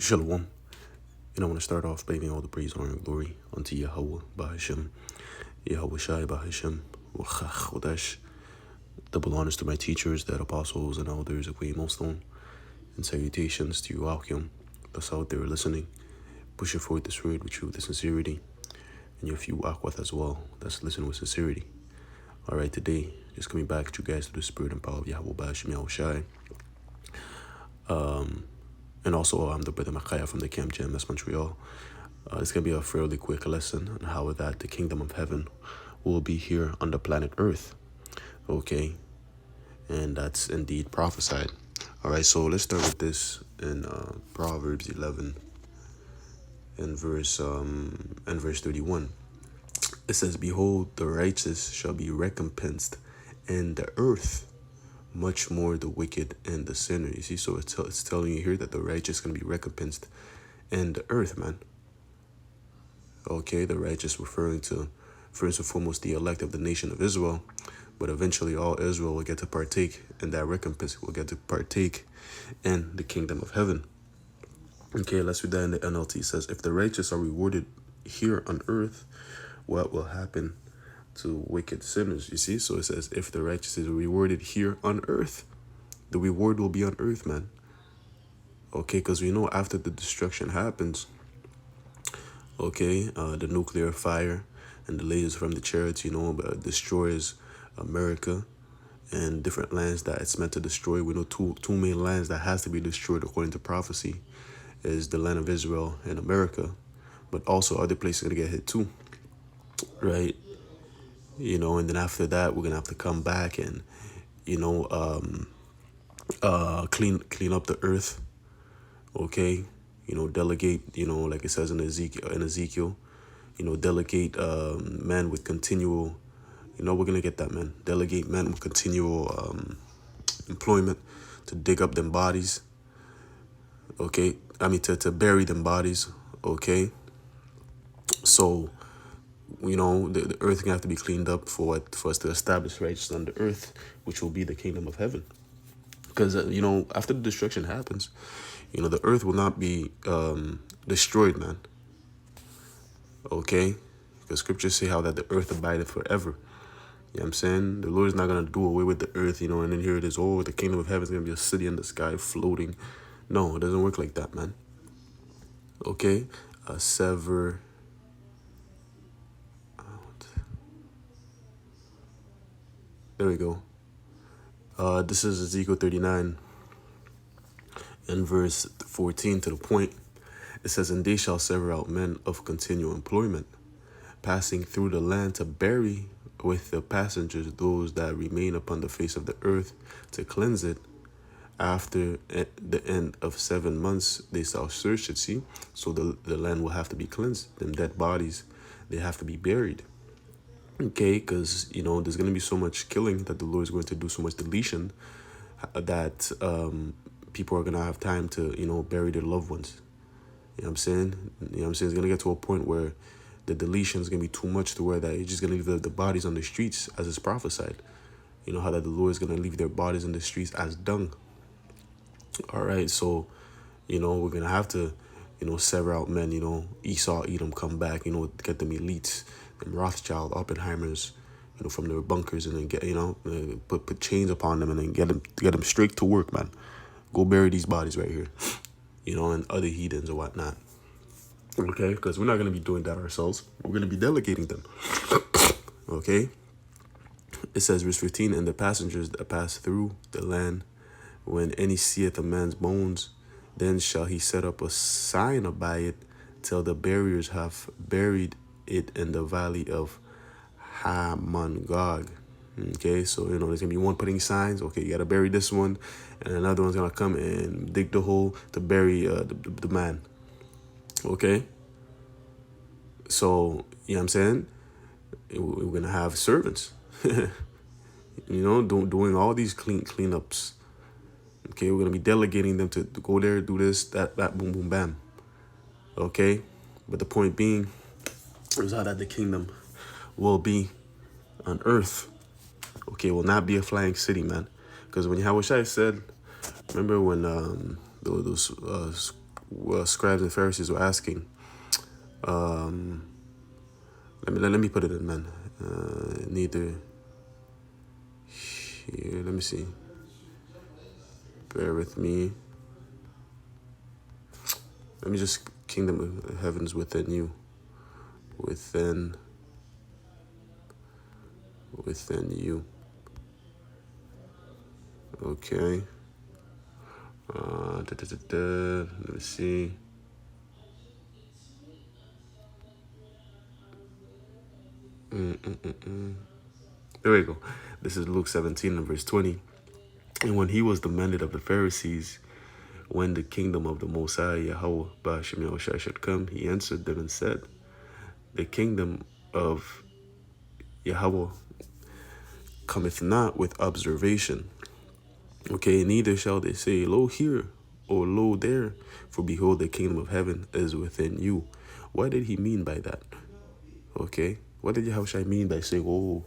Shalom. And I want to start off by giving all the praise, honor, and glory unto Yahweh, Bahashem, Yahweh Shai, Bahashem, Wachach, Wadash. Double honors to my teachers, the apostles and elders of Way Millstone, and salutations to you, Akim, that's out there listening, pushing forward this word with truth and sincerity, and your few Akwath as well, that's listening with sincerity. All right, today, just coming back to you guys through the spirit and power of Yahweh, Bahashem, Yahweh Shai. And also, I'm the brother Makaya from the Camp Gym, that's Montreal. It's going to be a fairly quick lesson on how that the kingdom of heaven will be here on the planet Earth. Okay? And that's indeed prophesied. All right, so let's start with this in Proverbs 11 and verse 31. It says, "Behold, the righteous shall be recompensed in the earth, much more the wicked and the sinner." You see, so it's telling you here that the righteous is going to be recompensed in the earth, man. Okay, the righteous referring to, first and foremost, the elect of the nation of Israel, but eventually all Israel will get to partake in that recompense, will get to partake in the kingdom of heaven. Okay, let's read that in the NLT. It says, "If the righteous are rewarded here on earth, what will happen to wicked sinners?" You see, so it says, if the righteous is rewarded here on earth, the reward will be on earth, man. Okay, because we know after the destruction happens, okay, the nuclear fire and the lasers from the chariots, destroys America and different lands that it's meant to destroy. We know two main lands that has to be destroyed according to prophecy is the land of Israel and America, but also other places are going to get hit too, right? And then after that, we're going to have to come back and, clean up the earth, okay? Delegate, like it says in Ezekiel, delegate men with continual, we're going to get that, man. Delegate men with continual employment to dig up them bodies, okay? To bury them bodies, okay? So, the earth is going to have to be cleaned up for us to establish righteousness on the earth, which will be the kingdom of heaven. Because, after the destruction happens, the earth will not be destroyed, man. Okay? Because scriptures say how that the earth abideth forever. You know what I'm saying? The Lord is not going to do away with the earth, and then here it is, the kingdom of heaven is going to be a city in the sky floating. No, it doesn't work like that, man. Okay? There we go. This is Ezekiel 39 and verse 14 to the point. It says, "And they shall sever out men of continual employment, passing through the land to bury with the passengers those that remain upon the face of the earth, to cleanse it. After the end of 7 months, they shall search it." See? So the land will have to be cleansed. Them dead bodies, they have to be buried. Okay, because, there's going to be so much killing that the Lord is going to do so much deletion that people are going to have time to, bury their loved ones. You know what I'm saying? It's going to get to a point where the deletion is going to be too much to where that you're just going to leave the bodies on the streets as is prophesied. How that the Lord is going to leave their bodies in the streets as dung. All right, so, we're going to have to, sever out men, Esau, Edom, come back, get them elites, them Rothschild, Oppenheimers, from their bunkers, and then get, put chains upon them and then get them straight to work, man. Go bury these bodies right here, and other heathens or whatnot. Okay, because we're not going to be doing that ourselves. We're going to be delegating them. Okay, it says, verse 15, "And the passengers that pass through the land, when any seeth a man's bones, then shall he set up a sign by it till the buriers have buried it in the valley of Hamon-Gog." Okay, so, there's going to be one putting signs. Okay, you got to bury this one. And another one's going to come and dig the hole to bury the man. Okay? So, you know what I'm saying? We're going to have servants, doing all these cleanups. Okay, we're going to be delegating them to go there, do this, that, boom, boom, bam. Okay? But the point being is how that the kingdom will be on earth. Okay, it will not be a flying city, man. Because when Yahushua said, remember when those scribes and Pharisees were asking. Let me put it in, man. Neither here. Let me see. Bear with me. Let me just kingdom of heavens within you. Within you. Okay. Let me see. There we go. This is Luke 17 and verse 20. And when he was demanded of the Pharisees, when the kingdom of the Most High Yahweh Ba'ashem Yahushua should come, he answered them and said, the kingdom of Yahweh cometh not with observation. Okay, neither shall they say, lo here, or lo there, for behold, the kingdom of heaven is within you. What did he mean by that? Okay, what did Yahushua mean by saying, oh,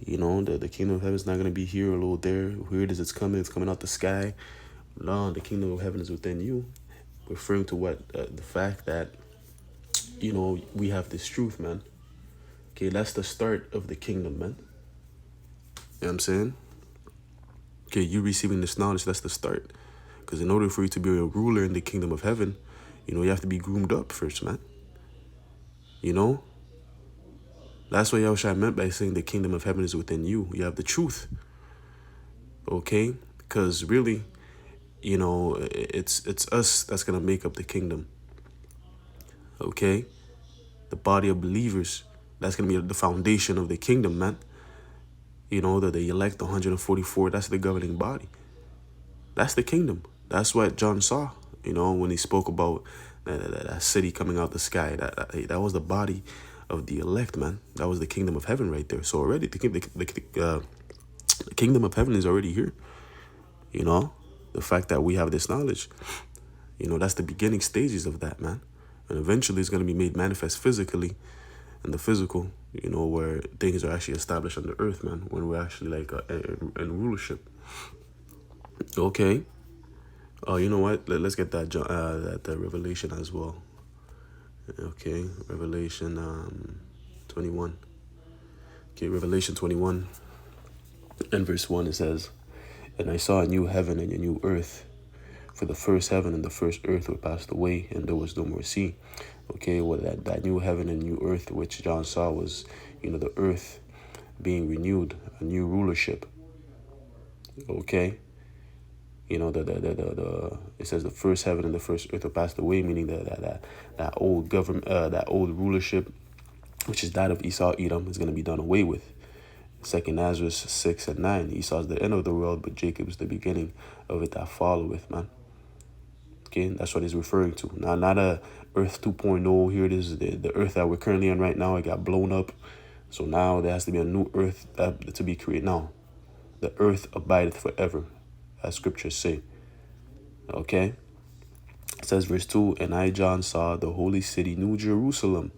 the kingdom of heaven is not going to be here or lo there? Where does it's coming out the sky? No, the kingdom of heaven is within you. Referring to what? The fact that, we have this truth, man. Okay, that's the start of the kingdom, man. You know what I'm saying? Okay, you receiving this knowledge, that's the start. Because in order for you to be a ruler in the kingdom of heaven, you have to be groomed up first, man. That's what Yahushua meant by saying the kingdom of heaven is within you. You have the truth. Okay? Because really, it's us that's going to make up the kingdom. Okay? The body of believers, that's going to be the foundation of the kingdom, man. The elect, the 144, that's the governing body. That's the kingdom. That's what John saw, when he spoke about that city coming out the sky. That was the body of the elect, man. That was the kingdom of heaven right there. So already the kingdom of heaven is already here. The fact that we have this knowledge, that's the beginning stages of that, man. And eventually it's going to be made manifest physically in the physical, where things are actually established on the earth, man, when we're actually like in rulership. Okay. Oh, you know what? Let's get that Revelation as well. Okay, Revelation 21. Okay, Revelation 21 and verse 1, it says, and I saw a new heaven and a new earth, for the first heaven and the first earth were passed away, and there was no more sea. Okay, well, that new heaven and new earth which John saw was, the earth being renewed, a new rulership. Okay. It says the first heaven and the first earth were passed away, meaning that old government, that old rulership, which is that of Esau, Edom, is going to be done away with. 2 Nazareth 6 and 9. Esau is the end of the world, but Jacob is the beginning of it that followeth, man. Okay, that's what he's referring to. Now, not a Earth 2.0. Here it is, the Earth that we're currently on right now. It got blown up, so now there has to be a new Earth to be created. Now, the Earth abideth forever, as scriptures say. Okay, it says verse 2, and I, John, saw the holy city, New Jerusalem,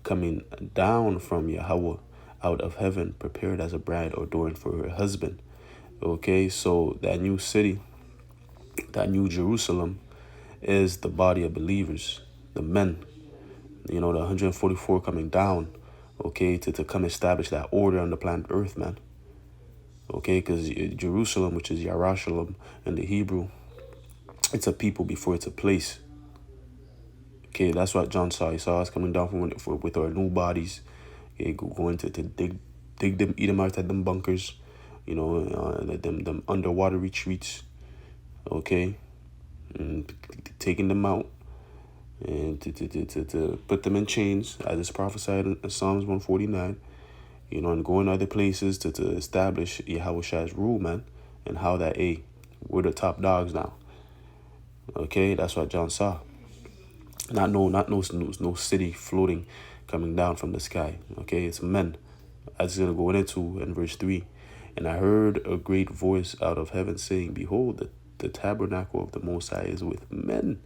coming down from Yahweh out of heaven, prepared as a bride adorned for her husband. Okay, so that new city, that New Jerusalem, is the body of believers, the men, the 144 coming down, okay, to come establish that order on the planet Earth, man. Okay, because Jerusalem, which is Yerushalayim in the Hebrew, it's a people before it's a place. Okay, that's what John saw. He saw us coming down with our new bodies. Okay, going to dig them, eat them out of them bunkers, them underwater retreats. Okay, and taking them out and to put them in chains, as is prophesied in Psalms 149. And going other places to establish Yahushua's rule, man, and how that, we're the top dogs now. Okay, that's what John saw. Not no city floating, coming down from the sky. Okay, it's men. As it's gonna go into in verse 3. And I heard a great voice out of heaven saying, behold, the tabernacle of the Most High is with men.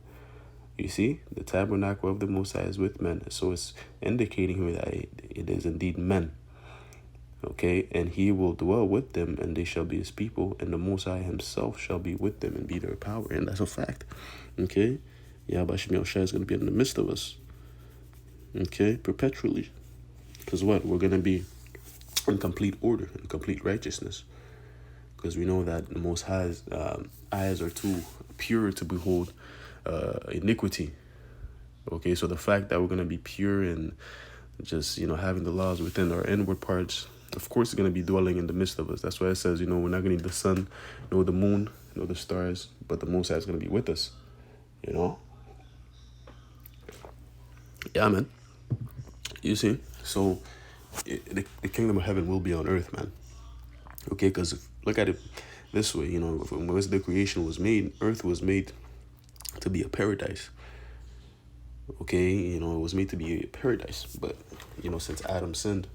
You see, the tabernacle of the Most High is with men. So it's indicating here that it is indeed men. Okay, and he will dwell with them, and they shall be his people, and the Most High himself shall be with them and be their power. And that's a fact. Okay, Yahweh Hashem Yahushua is going to be in the midst of us. Okay, perpetually. Because what? We're going to be in complete order, in complete righteousness. Because we know that the Most High's eyes are too pure to behold iniquity. Okay, so the fact that we're going to be pure and just, having the laws within our inward parts, of course, it's going to be dwelling in the midst of us. That's why it says, we're not going to need the sun, nor the moon, nor the stars, but the Most High is going to be with us. Yeah, man. You see? So the kingdom of heaven will be on earth, man. Okay, because look at it this way, when the creation was made, earth was made to be a paradise. Okay, it was made to be a paradise. But, since Adam sinned,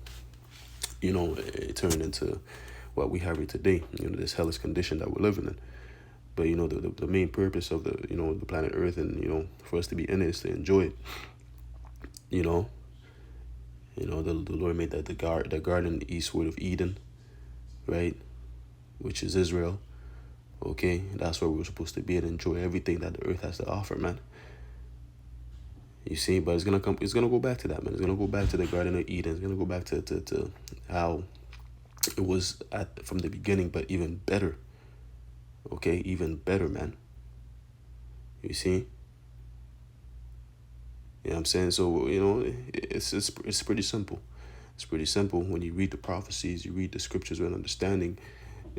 it turned into what we have here today, this hellish condition that we're living in. But, the main purpose of the planet Earth and, for us to be in it is to enjoy it. The Lord made that the garden eastward of Eden, right? Which is Israel. Okay, that's where we're supposed to be and enjoy everything that the earth has to offer, man. You see, but it's gonna go back to that, man. It's gonna go back to the Garden of Eden. It's gonna go back to how it was from the beginning, but even better. Okay, even better, man. You see? You know what I'm saying? So, it's pretty simple. It's pretty simple when you read the prophecies, you read the scriptures with understanding,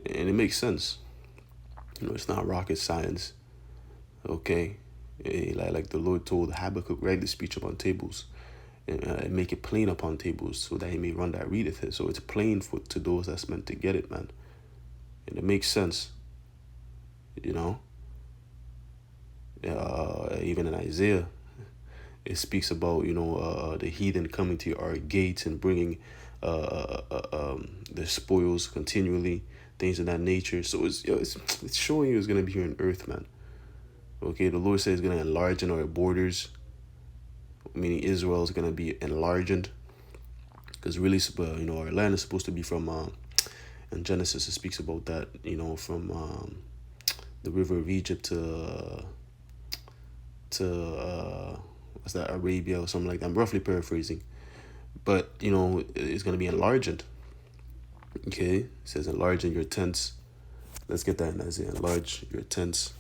and it makes sense. It's not rocket science. Okay? Like the Lord told Habakkuk, write the speech upon tables and make it plain upon tables so that he may run that readeth it. So it's plain to those that's meant to get it, man. And it makes sense. Even in Isaiah, it speaks about, the heathen coming to our gates and bringing the spoils continually, things of that nature. So it's showing you it's going to be here on earth, man. Okay, the Lord says he's going to enlarge in our borders, meaning Israel is going to be enlarged. Because really, our land is supposed to be from, in Genesis, it speaks about that, from the river of Egypt to what's that, Arabia or something like that. I'm roughly paraphrasing. But, it's going to be enlarged. Okay, it says enlarge in your tents. Let's get that in Isaiah. Enlarge your tents.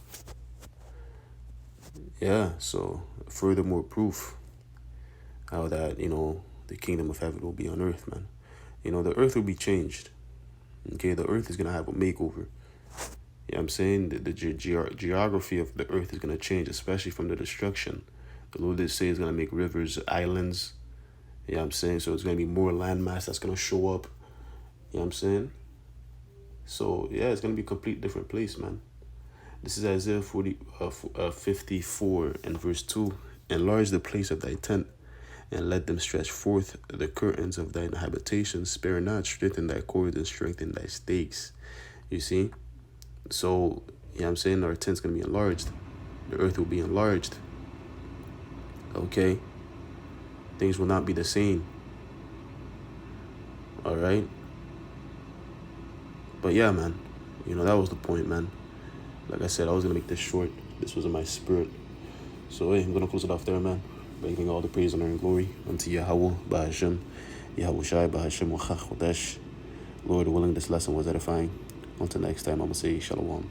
Yeah, so furthermore proof how that, the kingdom of heaven will be on earth, man. The earth will be changed. Okay, the earth is going to have a makeover. Yeah, I'm saying the geography of the earth is going to change, especially from the destruction. The Lord did say it's going to make rivers, islands. Yeah, I'm saying, so it's going to be more landmass that's going to show up. You know what I'm saying? So, yeah, it's going to be a complete different place, man. This is Isaiah 54 and verse 2. Enlarge the place of thy tent, and let them stretch forth the curtains of thine habitation. Spare not, strengthen thy cords, and strengthen thy stakes. You see? So, I'm saying our tent's going to be enlarged. The earth will be enlarged. Okay? Things will not be the same. All right? But yeah, man, that was the point, man. Like I said, I was going to make this short. This was in my spirit. So, hey, I'm going to close it off there, man. By giving all the praise, honor, and glory unto Yahweh, Bahashem, Yahushai, Bahashem, Wachachodesh. Lord willing, this lesson was edifying. Until next time, I'm going to say Shalom.